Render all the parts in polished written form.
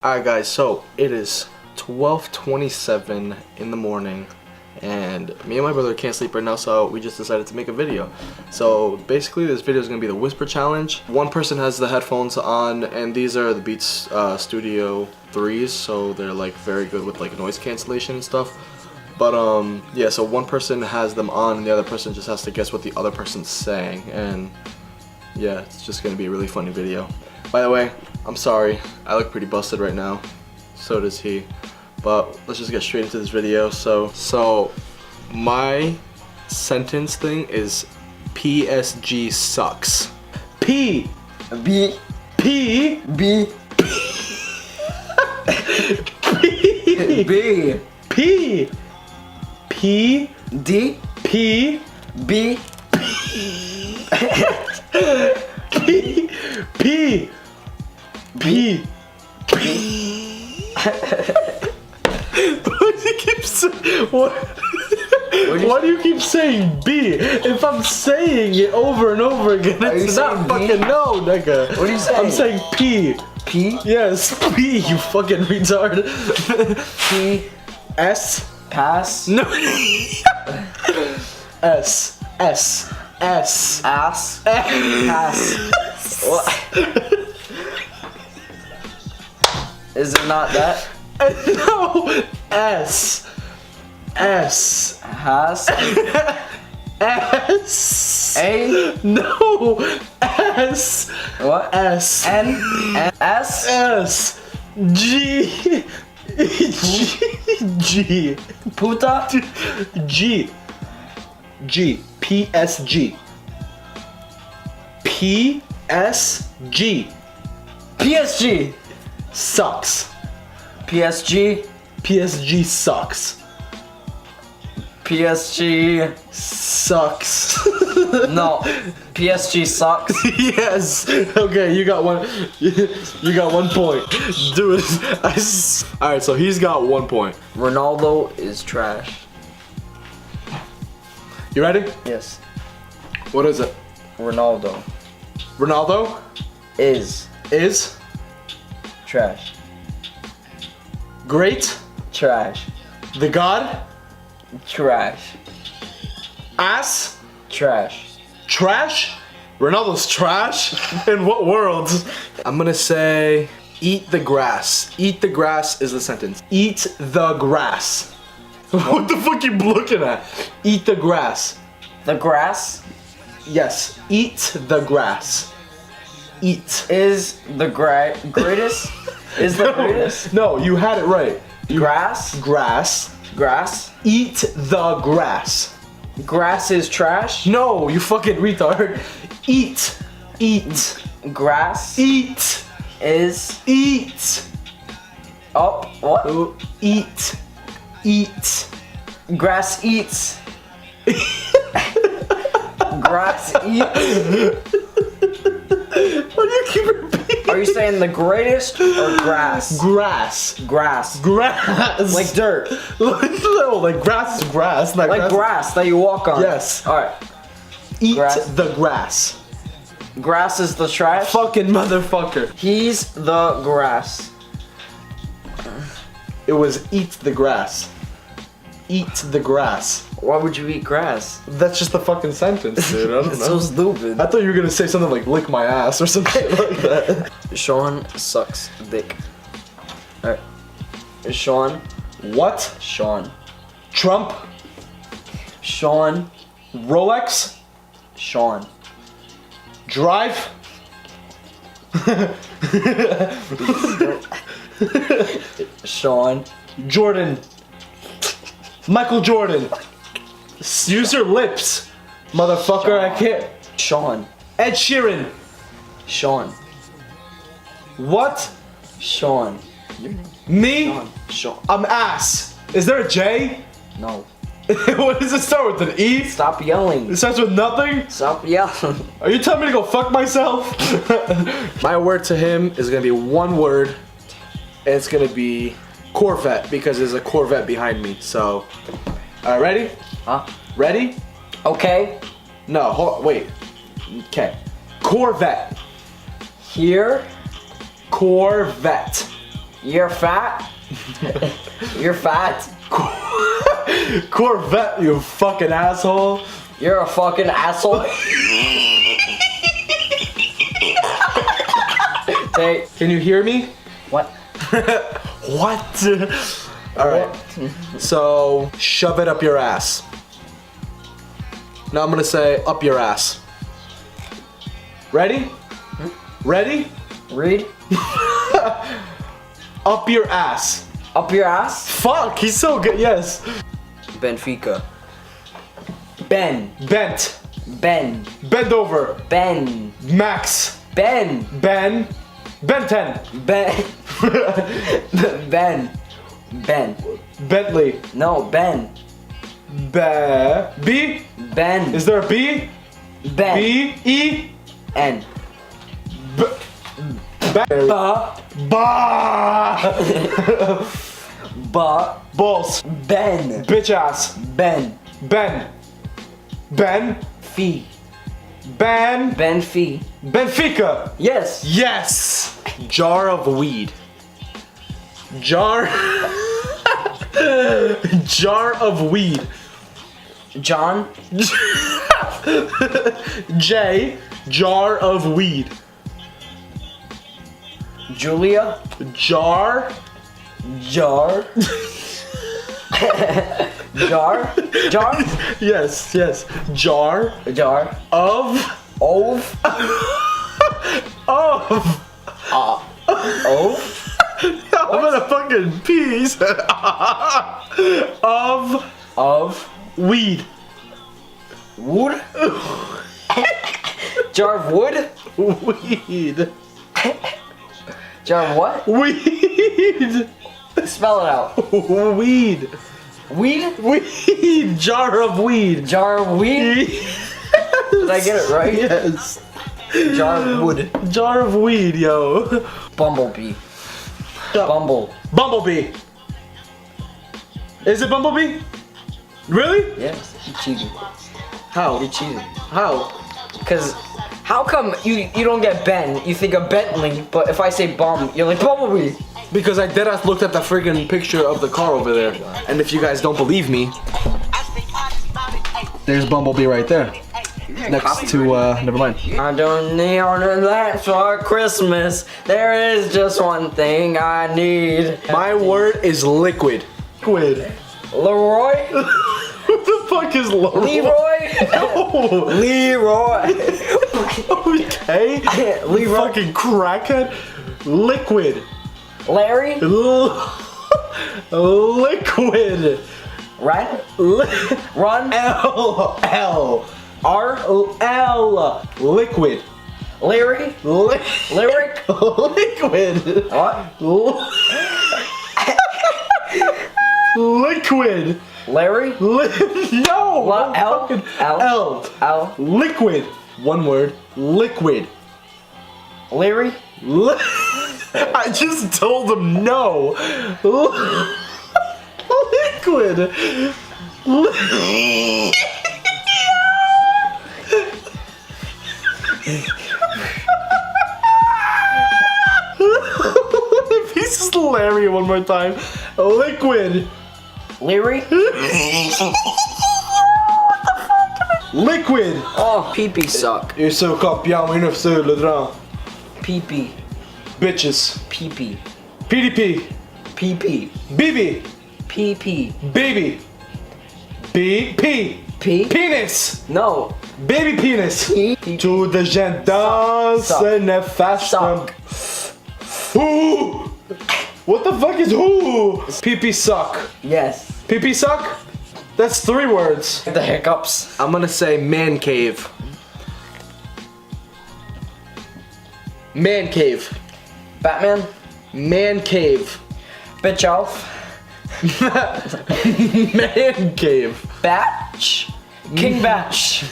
Alright guys, so it is 12:27 in the morning and me and my brother can't sleep right now, so we just decided to make a video. So basically this video is going to be the whisper challenge. One person has the headphones on and these are the Beats Studio 3s, so they're like very good with like noise cancellation and stuff. But yeah, so one person has them on and the other person just has to guess what the other person's saying, and yeah, it's just going to be a really funny video. By the way, I'm sorry, I look pretty busted right now, so does he, but let's just get straight into this video. So my sentence thing is PSG sucks. P B P B P B P P D P B P P P Why do you keep saying what? Why do you keep saying B? If I'm saying it over and over again, it's not fucking no, nigga. What are you saying? I'm saying P. P? Yes, P, you fucking retard. P. S. Pass? No. S. S. S. Ass? Pass. What? Is it not that? No. S. S. Has? S. A? No. S. What? S. N? S? S. G. G. Puta? G. G. PSG. PSG. PSG. Sucks. PSG. PSG sucks. PSG. Sucks. No. PSG sucks. Yes. Okay, you got one. You got 1 point. Dude, all right. So he's got 1 point. Ronaldo is trash. You ready? Yes. What is it? Ronaldo Ronaldo is trash. Great. Trash. The God. Trash. Ass. Trash. Trash. Ronaldo's trash. In what world? I'm gonna say eat the grass. Eat the grass is the sentence. Eat the grass. What the fuck you looking at? Eat the grass. The grass Yes. Eat the grass. Eat. is the greatest. Is the greatest. No, you had it right. Grass. Grass. Grass. Eat the grass. Grass is trash. No, you fucking retard. Eat. Eat. Grass Eat. is Eat. up. What? Eat. Eat. Grass eats. Grass eats. Why do you keep repeating? Are you saying the greatest or grass? Grass. Grass. Grass. Like dirt. No, like grass is grass. Not Like grass that you walk on. Yes. Alright. Eat Grass. the grass. Grass is the trash. Fucking motherfucker. He's the grass. It was eat the grass. Eat the grass. Why would you eat grass? That's just the fucking sentence, dude. I don't It's know. so stupid. I thought you were gonna say something like lick my ass or something like that. Sean sucks dick. Alright. Sean. What? Sean. Trump? Sean. Rolex? Sean. Drive? Sean. Jordan. Michael Jordan. Use your lips, motherfucker. I can't. Sean. Ed Sheeran. Sean. What? Sean. Me? Sean. Sean. I'm ass. Is there a J? No. What does it start with? An E? Stop yelling. It starts with nothing? Stop yelling. Are you telling me to go fuck myself? My word to him is gonna be one word, and it's gonna be Corvette, because there's a Corvette behind me. So, alright, ready? Huh? Ready? Okay. No, wait. Okay. Corvette. Here. Corvette. You're fat. You're fat. Corvette, you fucking asshole. You're a fucking asshole. Hey, Can you hear me? what? What? Alright. So, shove it up your ass. Now I'm gonna say up your ass. Ready? Ready? Read. Up your ass. Up your ass. Fuck, he's so good. Yes. Benfica. Ben. Bent. Ben. Bend over. Ben. Max. Ben. Ben. Ben 10. Ben. Ben. Ben. Bentley. No, Ben. B. Ben. Is there a B? Ben. B. E. N. B. Ba. Ba. Ba. Ba. Balls. Ben. Bitch ass. Ben. Ben. Ben. Fee. Ben. Ben Fee. Benfica. Yes. Yes. Jar of weed. Jar. Jar of weed. John. J. Jar of weed. Julia. Jar. Jar. Jar. Jar. Yes, yes. Jar Jar. of. Ove. Of. Ove. I'm gonna fucking pee. He said, of Of. weed. Wood. Jar of wood. Weed. Jar of what? Weed. Spell it out. Weed. Weed. Weed. Jar of weed. Jar of weed. Did I get it right? Yes. Jar of wood. Jar of weed, yo. Bumblebee. Bumble. Bumblebee. Is it Bumblebee? Really? Yes. You cheated. How? You cheated. How? Cause how come you don't get Ben? You think of Bentley, but if I say bum, you're like Bumblebee. Because I deadass looked at the friggin' picture of the car over there. And if you guys don't believe me, there's Bumblebee right there. Next to, never mind. I don't need all of that for Christmas. There is just one thing I need. My word is liquid. Liquid. Leroy? What the fuck is Leroy? Leroy? No. Leroy. Okay. Leroy. Fucking crackhead. Liquid. Larry? Liquid. Run? Run? L. R? L. Liquid. Larry? Lyric? Liquid. What? Liquid. Larry? No. What? L? Fucking L? L. L? Liquid. One word. Liquid. Larry? I just told him no. Liquid. If he's just Larry one more time. Liquid. Larry? Liquid. Oh, pee-pee suck. You're so copiant, we're not so le drunk. Pee-pee. Bitches. Pee-pee. PDP. Pee-pee. BB. Pee-pee. Baby. BP. Pee? Penis. No. Baby penis. Pee. To the gente danse Suck. ne fasse. Suck. Who? What the fuck is who? Pee-pee suck. Yes. Pee-pee suck? That's 3 words. The hiccups. I'm gonna say man cave. Man cave. Batman. Man cave. Bitch elf. Man cave. Batch. King Batch.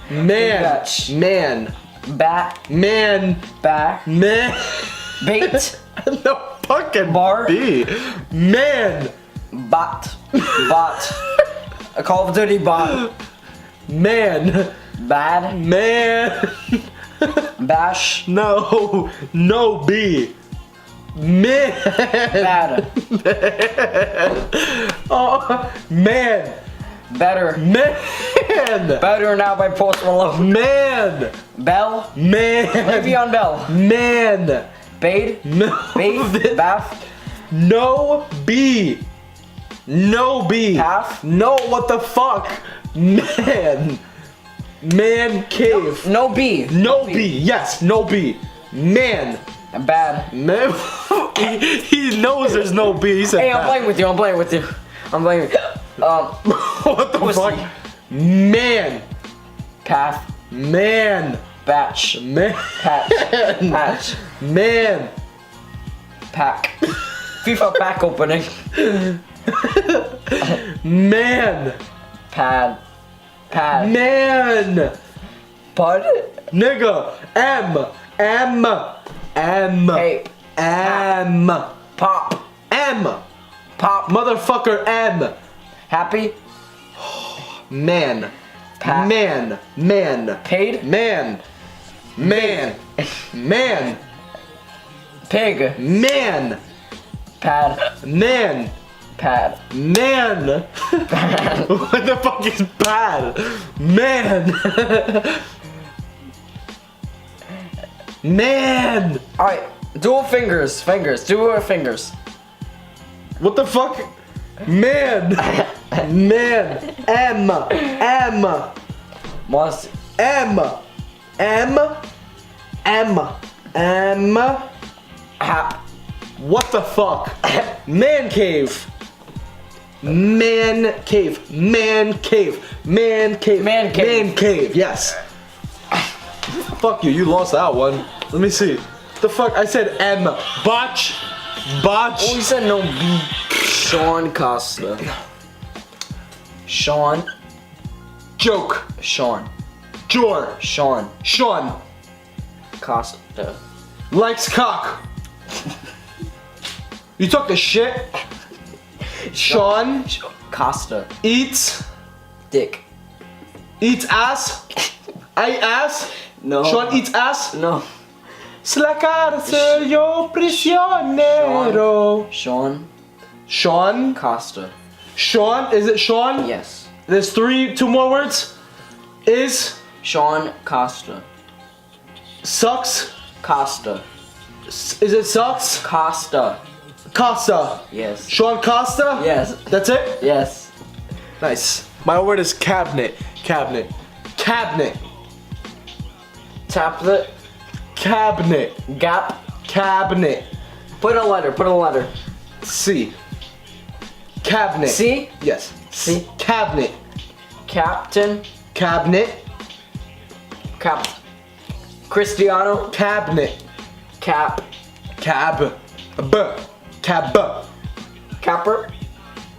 Man. Batch. Man. Bat. Man. Back. Man. Bait. No fucking Bar. B. Man. Bot. Bot. A Call of Duty bot. Man. Bad. Man. Bash. No. No B. Man. Bad. Oh, man. Better. Man. Better Now by Post Malone. Man. Bell. Man. Le'Veon Bell. Man. Bade. No. Bathe. Bath. No B. No B. Path. No, what the fuck? Man. Man cave. No B. No B. Yes, no B. Man. Bad. Man. he knows there's no B. He said Hey, I'm that. playing with you. I'm playing with you. I'm playing with you. What the Pussy. fuck? Man. Path. Man. Batch. Man. Patch. Patch. Man. Pack. FIFA pack opening. Man. Pad. Pad. Man. Pud. Nigga. M. Tape. M. Pop. M. Pop. Motherfucker M. Happy. Man. Pat. Man. Man. Paid. Man. Man. Man. Pig. Man. Pad. Man. Pad. Man. What the fuck is bad? Man. Man. Alright. Dual fingers. Fingers. Dual fingers. What the fuck? Man. Man. M. Must. M. Hap. What the fuck? Man cave. Man cave. Man cave. Man cave. Man cave. Man cave. Yes. Fuck you. You lost that one. Let me see. The fuck? I said M. Botch. Botch. Oh, you said no B. Sean Costa. Sean. Joke. Sean. Jor. Sean. Sean. Costa. Likes cock. You took the shit. Sean Costa. eats Dick. ass. I ass. No. Sean eats ass. No. Es la cárcel, yo prisionero. Sean Sean. Costa. Sean. Is it Sean? Yes. There's two more words. Is Sean Costa. sucks. Costa. Is it sucks? Costa. Costa. Yes. Sean Costa? Yes. That's it? Yes. Nice. My word is cabinet. Cabinet. Cabinet. Tablet. Cabinet. Gap. Cabinet. Put a letter. Put a letter. C. Cabinet. C. Yes. C. Cabinet. Captain. Cabinet. Cap. Cristiano. Cabinet. Cap. Cab. B. Cab. Capper.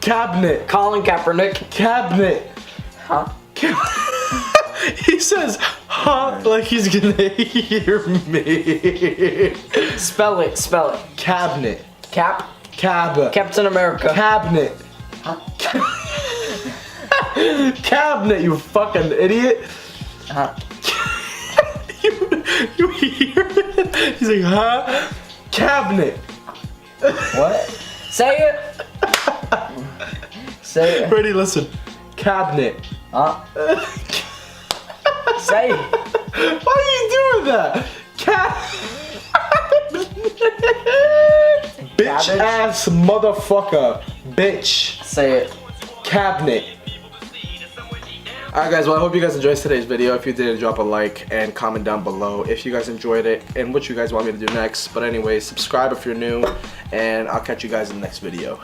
Cabinet. Colin Kaepernick. Cabinet. Huh? He says, huh, like he's gonna hear me. Spell it. Spell it. Cabinet. Cap. Cab. Captain America. Cabinet. Huh? Cabinet, you fucking idiot. Huh? You hear it? He's like, huh? Cabinet. What? Say it. Say it. Ready, listen. Cabinet. Huh? Say it. Why are you doing that? Bitch Cabbage? ass motherfucker. Bitch. Say it. Cabinet. Alright guys, well I hope you guys enjoyed today's video. If you did, drop a like and comment down below if you guys enjoyed it and what you guys want me to do next. But anyway, subscribe if you're new and I'll catch you guys in the next video.